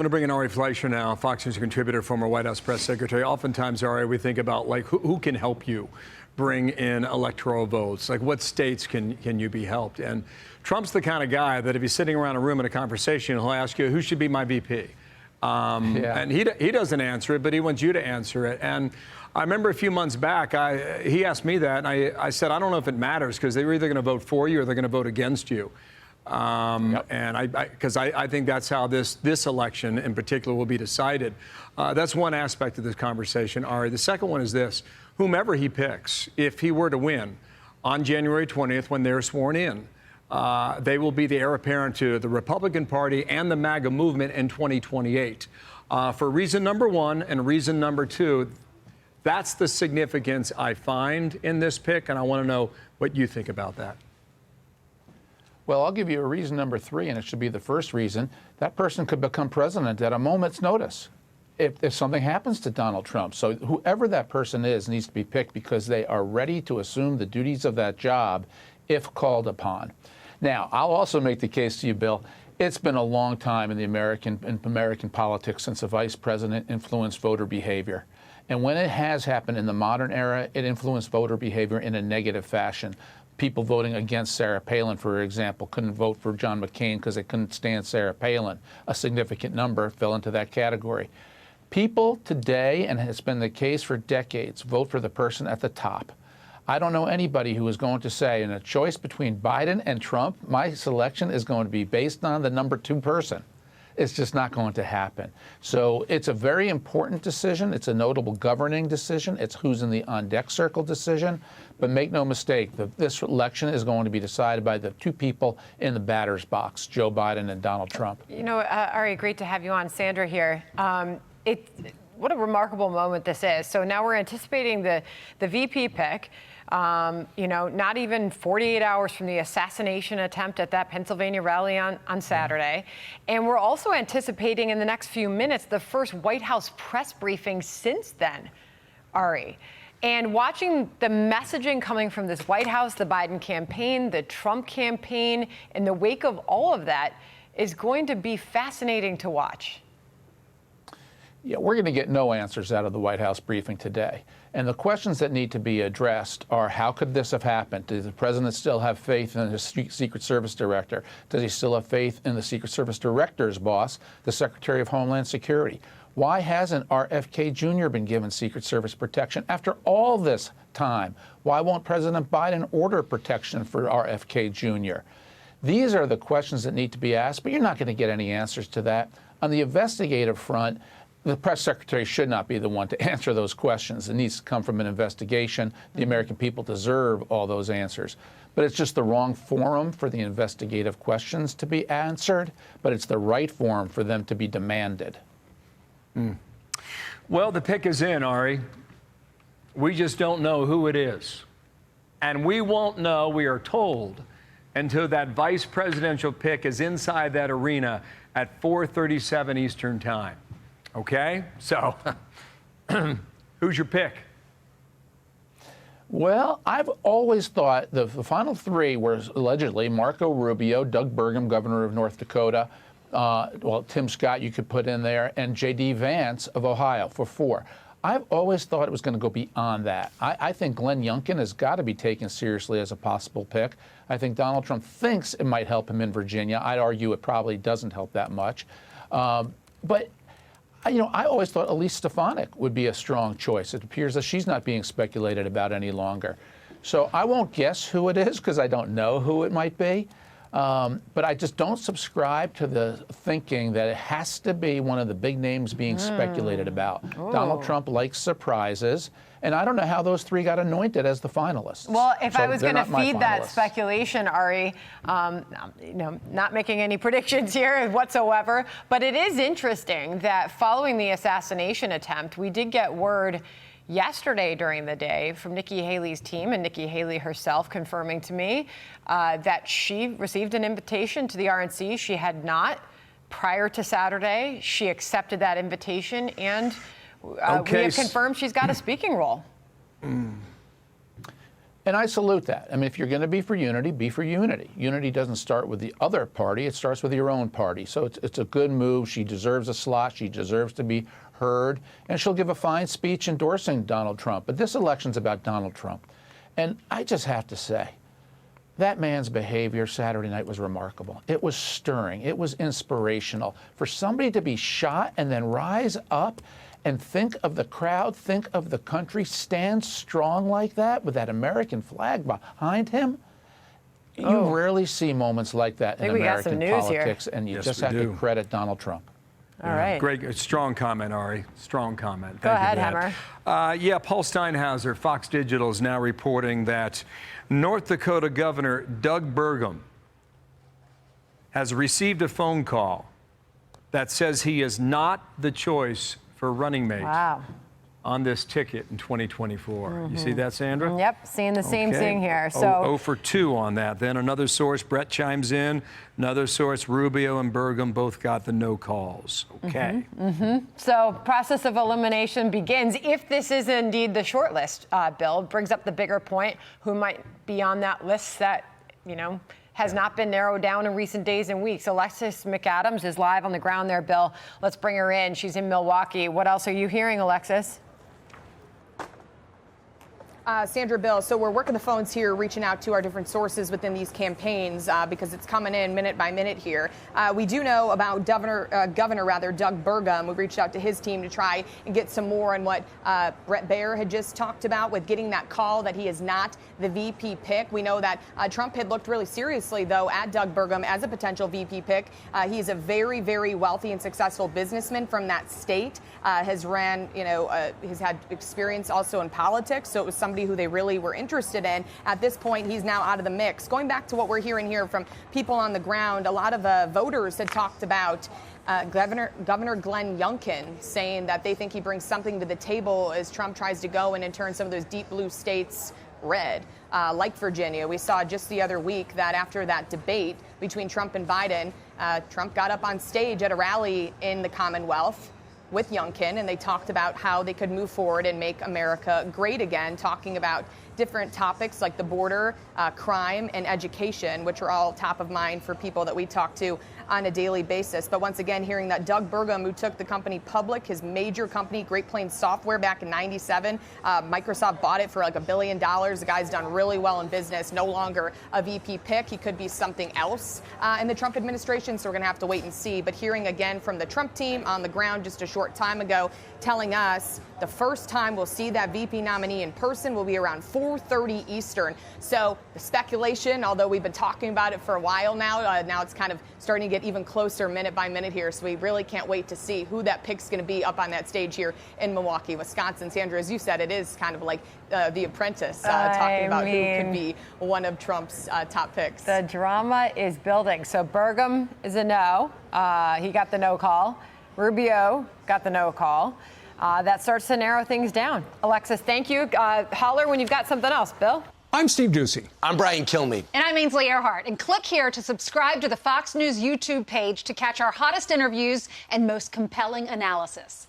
I'm going to bring in Ari Fleischer now, Fox News contributor, former White House press secretary. Oftentimes, Ari, we think about, like, who can help you bring in electoral votes? Like, what states can you be helped? And Trump's the kind of guy that if he's sitting around a room in a conversation, he'll ask you, who should be my VP? And he doesn't answer it, but he wants you to answer it. And I remember a few months back, he asked me that, and I said, I don't know if it matters, because they're either going to vote for you or they're going to vote against you. And because I think that's how this election in particular will be decided. That's one aspect of this conversation, Ari. The second one is this: whomever he picks, if he were to win on January 20th when they're sworn in, they will be the heir apparent to the Republican Party and the MAGA movement in 2028. For reason number one and reason number two, that's the significance I find in this pick, and I want to know what you think about that. Well, I'll give you a reason number three, and it should be the first reason. That person could become president at a moment's notice if something happens to Donald Trump. So whoever that person is needs to be picked because they are ready to assume the duties of that job if called upon. Now, I'll also make the case to you, Bill. It's been a long time in American politics since a vice president influenced voter behavior. And when it has happened in the modern era, it influenced voter behavior in a negative fashion. People voting against Sarah Palin, for example, couldn't vote for John McCain because they couldn't stand Sarah Palin. A significant number fell into that category. People today, and it's been the case for decades, vote for the person at the top. I don't know anybody who is going to say, in a choice between Biden and Trump, my selection is going to be based on the number two person. It's just not going to happen. So it's a very important decision. It's a notable governing decision. It's who's in the on-deck circle decision. But make no mistake, this election is going to be decided by the two people in the batter's box, Joe Biden and Donald Trump. You know, Ari, great to have you on. Sandra here. What a remarkable moment this is. So now we're anticipating the VP pick. Not even 48 hours from the assassination attempt at that Pennsylvania rally on Saturday. And we're also anticipating in the next few minutes the first White House press briefing since then, Ari. And watching the messaging coming from this White House, the Biden campaign, the Trump campaign, in the wake of all of that is going to be fascinating to watch. Yeah, we're going to get no answers out of the White House briefing today. And the questions that need to be addressed are, how could this have happened? Does the president still have faith in his Secret Service director? Does he still have faith in the Secret Service director's boss, the Secretary of Homeland Security? Why hasn't RFK Jr. been given Secret Service protection after all this time? Why won't President Biden order protection for RFK Jr.? These are the questions that need to be asked, but you're not going to get any answers to that. On the investigative front, the press secretary should not be the one to answer those questions. It needs to come from an investigation. The American people deserve all those answers. But it's just the wrong forum for the investigative questions to be answered, but it's the right forum for them to be demanded. Well, the pick is in, Ari. We just don't know who it is. And we won't know, we are told, until that vice presidential pick is inside that arena at 4:37 Eastern Time. Okay? So, who's your pick? Well, I've always thought the final three were allegedly Marco Rubio, Doug Burgum, governor of North Dakota, Tim Scott you could put in there, and J.D. Vance of Ohio for four. I've always thought it was going to go beyond that. I think Glenn Youngkin has got to be taken seriously as a possible pick. I think Donald Trump thinks it might help him in Virginia. I'd argue it probably doesn't help that much. But I always thought Elise Stefanik would be a strong choice. It appears that she's not being speculated about any longer. So I won't guess who it is because I don't know who it might be. But I just don't subscribe to the thinking that it has to be one of the big names being speculated about. Ooh. Donald Trump likes surprises. And I don't know how those three got anointed as the finalists. Well, if I was going to feed that speculation, Ari, not making any predictions here whatsoever, but it is interesting that following the assassination attempt, we did get word yesterday during the day from Nikki Haley's team and Nikki Haley herself confirming to me that she received an invitation to the RNC. She had not prior to Saturday. She accepted that invitation, and we have confirmed she's got a speaking role. And I salute that. I mean, if you're going to be for unity, be for unity. Unity doesn't start with the other party. It starts with your own party. So it's a good move. She deserves a slot. She deserves to be heard. And she'll give a fine speech endorsing Donald Trump. But this election's about Donald Trump. And I just have to say, that man's behavior Saturday night was remarkable. It was stirring. It was inspirational. For somebody to be shot and then rise up and think of the crowd, think of the country, stand strong like that with that American flag behind him. You rarely see moments like that in American politics, and you just have to credit Donald Trump. All right. Great, strong comment, Ari. Strong comment. Go ahead, Hammer. Paul Steinhauser, Fox Digital, is now reporting that North Dakota Governor Doug Burgum has received a phone call that says he is not the choice for running mate on this ticket in 2024. You see that, Sandra? Yep, seeing the same thing here. So 0 for 2 on that. Then another source, Brett chimes in. Another source, Rubio and Burgum, both got the no calls. Okay. So process of elimination begins if this is indeed the short list, Bill. Brings up the bigger point, who might be on that list that, has not been narrowed down in recent days and weeks. Alexis McAdams is live on the ground there, Bill. Let's bring her in. She's in Milwaukee. What else are you hearing, Alexis? Sandra, Bill, so we're working the phones here, reaching out to our different sources within these campaigns because it's coming in minute by minute here. We do know about Governor Doug Burgum. We reached out to his team to try and get some more on what Brett Baer had just talked about with getting that call that he is not the VP pick. We know that Trump had looked really seriously, though, at Doug Burgum as a potential VP pick. He's a very, very wealthy and successful businessman from that state, has ran, has had experience also in politics. So it was somebody who they really were interested in. At this point, he's now out of the mix. Going back to what we're hearing here from people on the ground, a lot of voters had talked about Governor Glenn Youngkin saying that they think he brings something to the table as Trump tries to go in and turn some of those deep blue states red, like Virginia. We saw just the other week that after that debate between Trump and Biden, Trump got up on stage at a rally in the Commonwealth with Youngkin, and they talked about how they could move forward and make America great again, talking about different topics like the border, crime, and education, which are all top of mind for people that we talk to on a daily basis. But once again, hearing that Doug Burgum, who took the company public, his major company, Great Plains Software, back in '97, Microsoft bought it for like $1 billion. The guy's done really well in business, no longer a VP pick. He could be something else in the Trump administration, so we're going to have to wait and see. But hearing again from the Trump team on the ground just a short time ago, telling us the first time we'll see that VP nominee in person will be around 4:30 Eastern. So the speculation, although we've been talking about it for a while now, now it's kind of starting to get even closer minute by minute here. So we really can't wait to see who that pick's going to be up on that stage here in Milwaukee, Wisconsin. Sandra, as you said, it is kind of like The Apprentice, talking about who could be one of Trump's top picks. The drama is building. So Burgum is a no. He got the no call. Rubio got the no call. That starts to narrow things down. Alexis, thank you. Holler when you've got something else. Bill? I'm Steve Doocy. I'm Brian Kilmeade. And I'm Ainsley Earhart. And click here to subscribe to the Fox News YouTube page to catch our hottest interviews and most compelling analysis.